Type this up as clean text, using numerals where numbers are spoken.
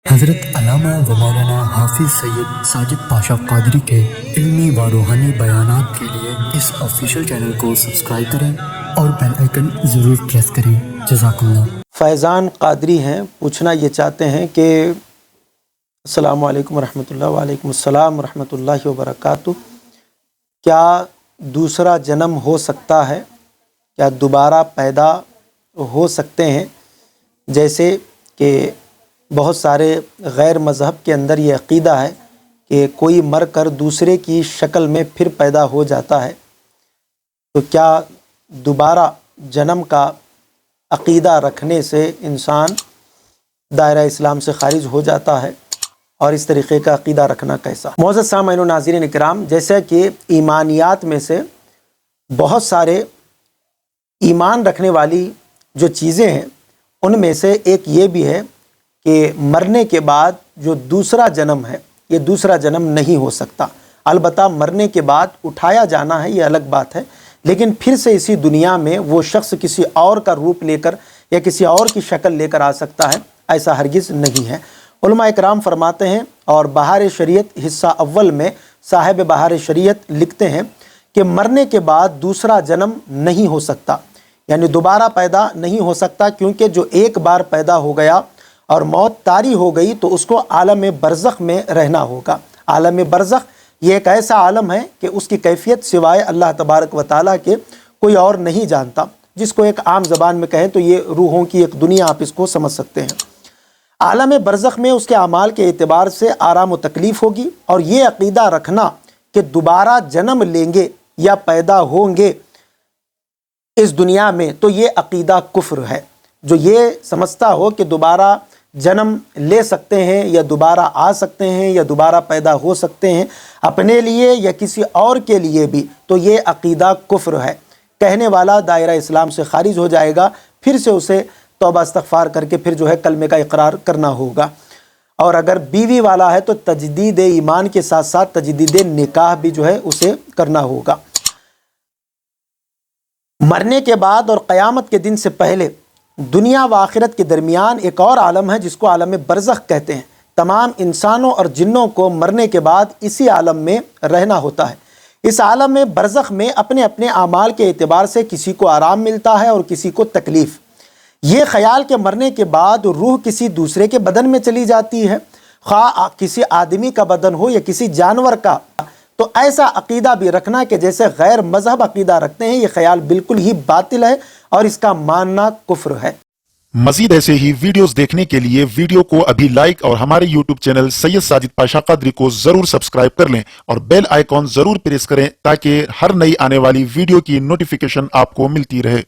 حضرت علامہ و مولانا حافظ سید ساجد پاشا قادری کے علمی و روحانی بیانات کے لیے اس آفیشیل چینل کو سبسکرائب کریں اور بیل آئیکن ضرور پریس کریں۔ جزاک اللہ۔ فیضان قادری ہیں، پوچھنا یہ چاہتے ہیں کہ السلام علیکم ورحمۃ اللہ۔ وعلیکم السلام ورحمۃ اللہ وبرکاتہ۔ کیا دوسرا جنم ہو سکتا ہے؟ کیا دوبارہ پیدا ہو سکتے ہیں؟ جیسے کہ بہت سارے غیر مذہب کے اندر یہ عقیدہ ہے کہ کوئی مر کر دوسرے کی شکل میں پھر پیدا ہو جاتا ہے، تو کیا دوبارہ جنم کا عقیدہ رکھنے سے انسان دائرہ اسلام سے خارج ہو جاتا ہے؟ اور اس طریقے کا عقیدہ رکھنا کیسا؟ معزز سامعین و ناظرین اکرام، جیسا کہ ایمانیات میں سے بہت سارے ایمان رکھنے والی جو چیزیں ہیں ان میں سے ایک یہ بھی ہے کہ مرنے کے بعد جو دوسرا جنم ہے یہ دوسرا جنم نہیں ہو سکتا۔ البتہ مرنے کے بعد اٹھایا جانا ہے، یہ الگ بات ہے، لیکن پھر سے اسی دنیا میں وہ شخص کسی اور کا روپ لے کر یا کسی اور کی شکل لے کر آ سکتا ہے، ایسا ہرگز نہیں ہے۔ علماء اکرام فرماتے ہیں، اور بہار شریعت حصہ اول میں صاحب بہار شریعت لکھتے ہیں کہ مرنے کے بعد دوسرا جنم نہیں ہو سکتا، یعنی دوبارہ پیدا نہیں ہو سکتا، کیونکہ جو ایک بار پیدا ہو گیا اور موت طاری ہو گئی تو اس کو عالم برزخ میں رہنا ہوگا۔ عالم برزخ یہ ایک ایسا عالم ہے کہ اس کی کیفیت سوائے اللہ تبارک و تعالیٰ کے کوئی اور نہیں جانتا، جس کو ایک عام زبان میں کہیں تو یہ روحوں کی ایک دنیا آپ اس کو سمجھ سکتے ہیں۔ عالم برزخ میں اس کے اعمال کے اعتبار سے آرام و تکلیف ہوگی، اور یہ عقیدہ رکھنا کہ دوبارہ جنم لیں گے یا پیدا ہوں گے اس دنیا میں، تو یہ عقیدہ کفر ہے۔ جو یہ سمجھتا ہو کہ دوبارہ جنم لے سکتے ہیں یا دوبارہ آ سکتے ہیں یا دوبارہ پیدا ہو سکتے ہیں اپنے لیے یا کسی اور کے لیے بھی، تو یہ عقیدہ کفر ہے۔ کہنے والا دائرہ اسلام سے خارج ہو جائے گا، پھر سے اسے توبہ استغفار کر کے پھر جو ہے کلمے کا اقرار کرنا ہوگا، اور اگر بیوی والا ہے تو تجدید ایمان کے ساتھ ساتھ تجدید نکاح بھی جو ہے اسے کرنا ہوگا۔ مرنے کے بعد اور قیامت کے دن سے پہلے دنیا و آخرت کے درمیان ایک اور عالم ہے جس کو عالم برزخ کہتے ہیں۔ تمام انسانوں اور جنوں کو مرنے کے بعد اسی عالم میں رہنا ہوتا ہے۔ اس عالم میں برزخ میں اپنے اپنے اعمال کے اعتبار سے کسی کو آرام ملتا ہے اور کسی کو تکلیف۔ یہ خیال کہ مرنے کے بعد روح کسی دوسرے کے بدن میں چلی جاتی ہے، خواہ کسی آدمی کا بدن ہو یا کسی جانور کا، تو ایسا عقیدہ بھی رکھنا کہ جیسے غیر مذہب عقیدہ رکھتے ہیں، یہ خیال بالکل ہی باطل ہے اور اس کا ماننا کفر ہے۔ مزید ایسے ہی ویڈیوز دیکھنے کے لیے ویڈیو کو ابھی لائک اور ہمارے یوٹیوب چینل سید ساجد پاشا قادری کو ضرور سبسکرائب کر لیں اور بیل آئیکن ضرور پریس کریں تاکہ ہر نئی آنے والی ویڈیو کی نوٹیفیکیشن آپ کو ملتی رہے۔